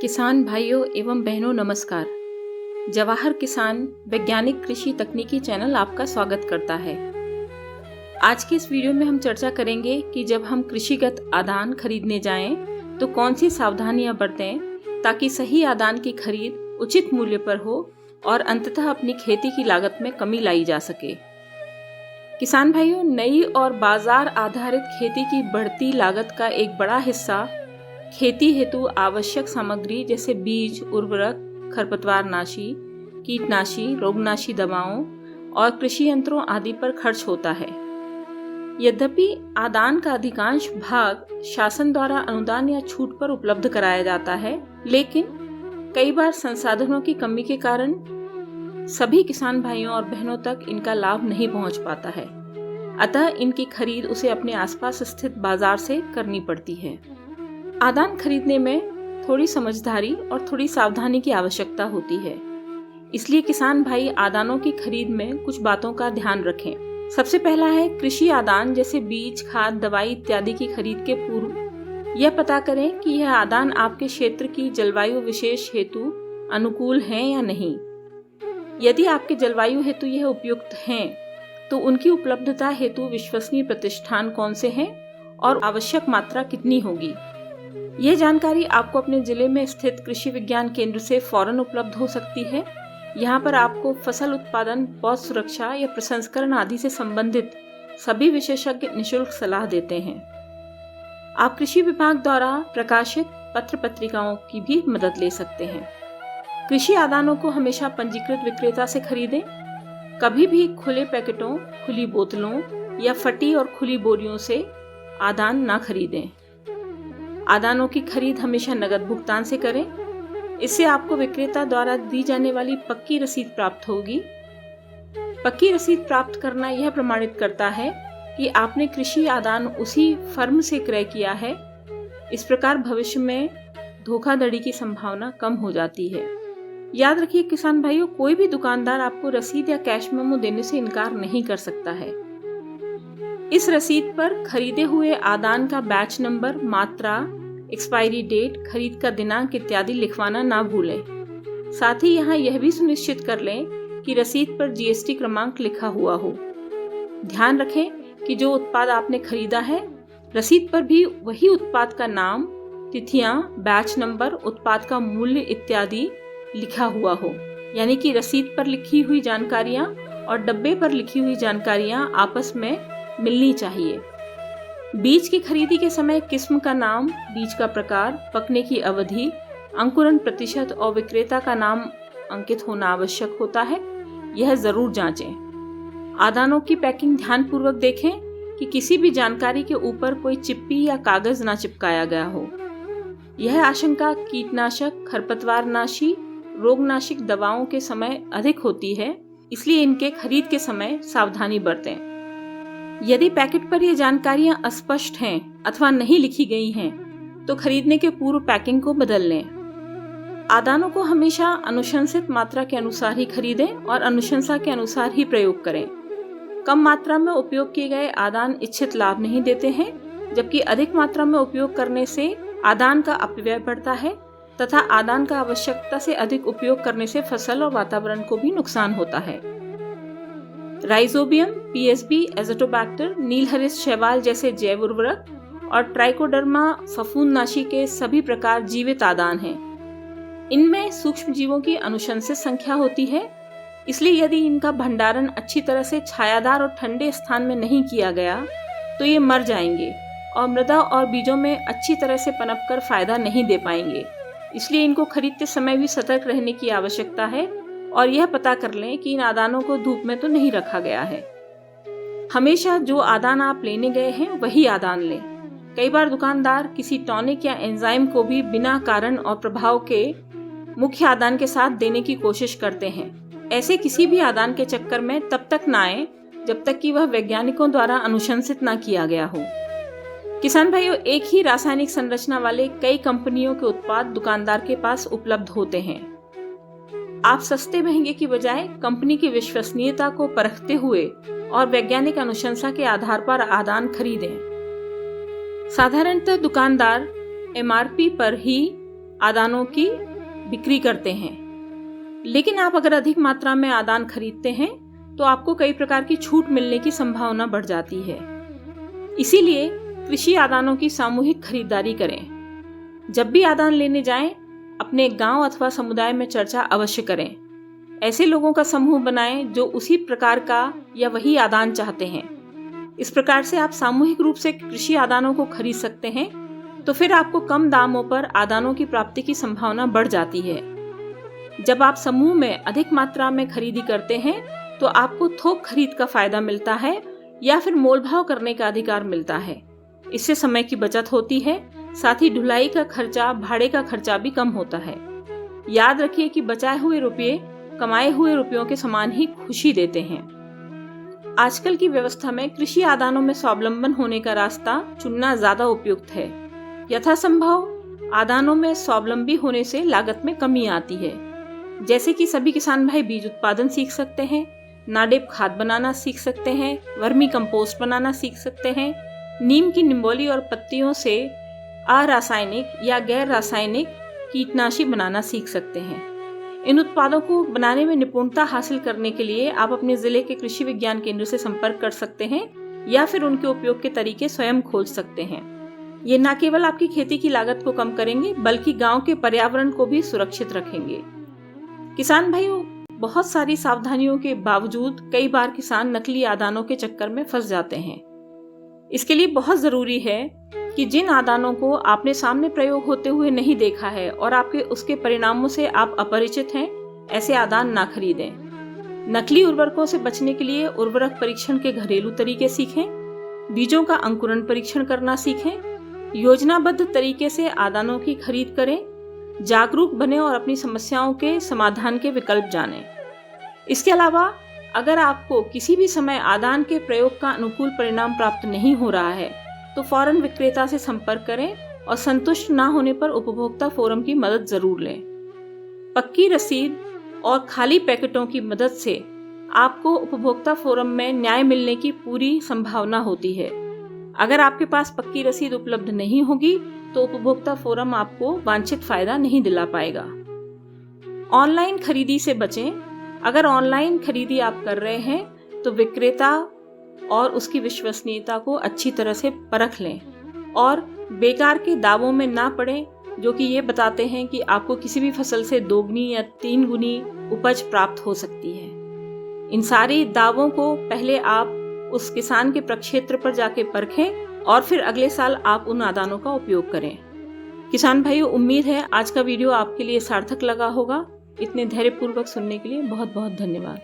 किसान भाइयों एवं बहनों नमस्कार। जवाहर किसान वैज्ञानिक कृषि तकनीकी चैनल आपका स्वागत करता है। आज के इस वीडियो में हम चर्चा करेंगे कि जब हम कृषिगत आदान खरीदने जाएं तो कौन सी सावधानियां बरतें ताकि सही आदान की खरीद उचित मूल्य पर हो और अंततः अपनी खेती की लागत में कमी लाई जा सके। किसान भाइयों, नई और बाजार आधारित खेती की बढ़ती लागत का एक बड़ा हिस्सा खेती हेतु आवश्यक सामग्री जैसे बीज, उर्वरक, खरपतवारनाशी, कीटनाशी, रोगनाशी दवाओं और कृषि यंत्रों आदि पर खर्च होता है। यद्यपि आदान का अधिकांश भाग शासन द्वारा अनुदान या छूट पर उपलब्ध कराया जाता है, लेकिन कई बार संसाधनों की कमी के कारण सभी किसान भाइयों और बहनों तक इनका लाभ नहीं पहुंच पाता है। अतः इनकी खरीद उसे अपने आसपास स्थित बाजार से करनी पड़ती है। आदान खरीदने में थोड़ी समझदारी और थोड़ी सावधानी की आवश्यकता होती है। इसलिए किसान भाई आदानों की खरीद में कुछ बातों का ध्यान रखें। सबसे पहला है कृषि आदान जैसे बीज, खाद, दवाई इत्यादि की खरीद के पूर्व यह पता करें कि यह आदान आपके क्षेत्र की जलवायु विशेष हेतु अनुकूल हैं या नहीं। यदि आपके जलवायु हेतु यह उपयुक्त हैं, तो उनकी उपलब्धता हेतु विश्वसनीय प्रतिष्ठान कौन से हैं और आवश्यक मात्रा कितनी होगी। ये जानकारी आपको अपने जिले में स्थित कृषि विज्ञान केंद्र से फौरन उपलब्ध हो सकती है। यहाँ पर आपको फसल उत्पादन, पौध सुरक्षा या प्रसंस्करण आदि से संबंधित सभी विशेषज्ञ निःशुल्क सलाह देते हैं। आप कृषि विभाग द्वारा प्रकाशित पत्र पत्रिकाओं की भी मदद ले सकते हैं। कृषि आदानों को हमेशा पंजीकृत विक्रेता से खरीदें। कभी भी खुले पैकेटों, खुली बोतलों या फटी और खुली बोरियों से आदान ना खरीदें। आदानों की खरीद हमेशा नगद भुगतान से करें। इससे आपको विक्रेता द्वारा दी जाने वाली पक्की रसीद प्राप्त होगी। पक्की रसीद प्राप्त करना यह प्रमाणित करता है कि आपने कृषि आदान उसी फर्म से क्रय किया है। इस प्रकार भविष्य में धोखाधड़ी की संभावना कम हो जाती है। याद रखिए किसान भाइयों, कोई भी दुकानदार आपको रसीद या कैश मेमो देने से इनकार नहीं कर सकता है। इस रसीद पर खरीदे हुए आदान का बैच नंबर, मात्रा, एक्सपायरी डेट, खरीद का दिनांक इत्यादि लिखवाना ना भूलें। साथ ही यहाँ यह भी सुनिश्चित कर लें कि रसीद पर जीएसटी क्रमांक लिखा हुआ हो। ध्यान रखें कि जो उत्पाद आपने खरीदा है, रसीद पर भी वही उत्पाद का नाम, तिथियां, बैच नंबर, उत्पाद का मूल्य इत्यादि लिखा हुआ हो। यानी कि रसीद पर लिखी हुई जानकारियां और डब्बे पर लिखी हुई जानकारियां आपस में मिलनी चाहिए। बीज की खरीदी के समय किस्म का नाम, बीज का प्रकार, पकने की अवधि, अंकुरण प्रतिशत और विक्रेता का नाम अंकित होना आवश्यक होता है। यह जरूर जांचें। आदानों की पैकिंग ध्यानपूर्वक देखें कि किसी भी जानकारी के ऊपर कोई चिप्पी या कागज ना चिपकाया गया हो। यह आशंका कीटनाशक, खरपतवारनाशी, रोगनाशिक दवाओं के समय अधिक होती है, इसलिए इनके खरीद के समय सावधानी बरतें। यदि पैकेट पर ये जानकारियां अस्पष्ट हैं अथवा नहीं लिखी गई हैं, तो खरीदने के पूर्व पैकिंग को बदल लें। आदानों को हमेशा अनुशंसित मात्रा के अनुसार ही खरीदें और अनुशंसा के अनुसार ही प्रयोग करें। कम मात्रा में उपयोग किए गए आदान इच्छित लाभ नहीं देते हैं, जबकि अधिक मात्रा में उपयोग करने से आदान का अपव्यय बढ़ता है तथा आदान का आवश्यकता से अधिक उपयोग करने से फसल और वातावरण को भी नुकसान होता है। राइजोबियम, पीएसबी, एजोटोबैक्टर, नीलहरित शैवाल जैसे जैव उर्वरक और ट्राइकोडर्मा फफूंदनाशी के सभी प्रकार जीवित आदान हैं। इनमें सूक्ष्म जीवों की अनुशंसित संख्या होती है, इसलिए यदि इनका भंडारण अच्छी तरह से छायादार और ठंडे स्थान में नहीं किया गया तो ये मर जाएंगे और मृदा और बीजों में अच्छी तरह से पनपकर फायदा नहीं दे पाएंगे। इसलिए इनको खरीदते समय भी सतर्क रहने की आवश्यकता है और यह पता कर लें कि इन आदानों को धूप में तो नहीं रखा गया है। हमेशा जो आदान आप लेने गए हैं वही आदान लें। कई बार दुकानदार किसी टॉनिक या एंजाइम को भी बिना कारण और प्रभाव के मुख्य आदान के साथ देने की कोशिश करते हैं। ऐसे किसी भी आदान के चक्कर में तब तक ना आए जब तक कि वह वैज्ञानिकों द्वारा अनुशंसित ना किया गया हो। किसान भाइयों, एक ही रासायनिक संरचना वाले कई कंपनियों के उत्पाद दुकानदार के पास उपलब्ध होते हैं। आप सस्ते महंगे की बजाय कंपनी की विश्वसनीयता को परखते हुए और वैज्ञानिक अनुशंसा के आधार पर आदान खरीदें। साधारणतः दुकानदार एमआरपी पर ही आदानों की बिक्री करते हैं। लेकिन आप अगर अधिक मात्रा में आदान खरीदते हैं तो आपको कई प्रकार की छूट मिलने की संभावना बढ़ जाती है। इसीलिए कृषि आदानों की सामूहिक खरीदारी करें। जब भी आदान लेने जाएं, अपने गांव अथवा समुदाय में चर्चा अवश्य करें। ऐसे लोगों का समूह बनाएं जो उसी प्रकार का या वही आदान चाहते हैं। इस प्रकार से आप सामूहिक रूप से कृषि आदानों को खरीद सकते हैं, तो फिर आपको कम दामों पर आदानों की प्राप्ति की संभावना बढ़ जाती है। जब आप समूह में अधिक मात्रा में खरीदी करते हैं तो आपको थोक खरीद का फायदा मिलता है या फिर मोलभाव करने का अधिकार मिलता है। इससे समय की बचत होती है, साथ ही ढुलाई का खर्चा, भाड़े का खर्चा भी कम होता है। याद रखिए कि बचाए हुए रुपये कमाए हुए रुपयों के समान ही खुशी देते हैं। आजकल की व्यवस्था में कृषि आदानों में स्वावलंबन होने का रास्ता चुनना ज्यादा उपयुक्त है। यथासंभव आदानों में स्वावलंबी होने से लागत में कमी आती है। जैसे कि सभी किसान भाई बीज उत्पादन सीख सकते हैं, नाडेप खाद बनाना सीख सकते हैं, वर्मी कंपोस्ट बनाना सीख सकते हैं, नीम की निम्बोली और पत्तियों से अरासायनिक या गैर रासायनिक कीटनाशी बनाना सीख सकते हैं। इन उत्पादों को बनाने में निपुणता हासिल करने के लिए आप अपने जिले के कृषि विज्ञान केंद्र से संपर्क कर सकते हैं या फिर उनके उपयोग के तरीके स्वयं खोज सकते हैं। ये न केवल आपकी खेती की लागत को कम करेंगे बल्कि गांव के पर्यावरण को भी सुरक्षित रखेंगे। किसान भाइयों, बहुत सारी सावधानियों के बावजूद कई बार किसान नकली आदानों के चक्कर में फंस जाते हैं। इसके लिए बहुत जरूरी है कि जिन आदानों को आपने सामने प्रयोग होते हुए नहीं देखा है और आपके उसके परिणामों से आप अपरिचित हैं, ऐसे आदान ना खरीदें। नकली उर्वरकों से बचने के लिए उर्वरक परीक्षण के घरेलू तरीके सीखें, बीजों का अंकुरण परीक्षण करना सीखें, योजनाबद्ध तरीके से आदानों की खरीद करें, जागरूक बने और अपनी समस्याओं के समाधान के विकल्प जानें। इसके अलावा अगर आपको किसी भी समय आदान के प्रयोग का अनुकूल परिणाम प्राप्त नहीं हो रहा है तो फौरन विक्रेता से संपर्क करें और संतुष्ट ना होने पर उपभोक्ता फोरम की मदद जरूर लें। पक्की रसीद और खाली पैकेटों की मदद से आपको उपभोक्ता फोरम में न्याय मिलने की पूरी संभावना होती है। अगर आपके पास पक्की रसीद उपलब्ध नहीं होगी तो उपभोक्ता फोरम आपको वांछित फायदा नहीं दिला पाएगा। ऑनलाइन खरीदी से बचें। अगर ऑनलाइन खरीदी आप कर रहे हैं तो विक्रेता और उसकी विश्वसनीयता को अच्छी तरह से परख लें और बेकार के दावों में ना पड़ें जो कि ये बताते हैं कि आपको किसी भी फसल से 2 गुनी या 3 गुनी उपज प्राप्त हो सकती है। इन सारी दावों को पहले आप उस किसान के प्रक्षेत्र पर जाके परखें और फिर अगले साल आप उन आदानों का उपयोग करें। किसान भाइयों, उम्मीद है आज का वीडियो आपके लिए सार्थक लगा होगा। इतने धैर्यपूर्वक सुनने के लिए बहुत बहुत धन्यवाद।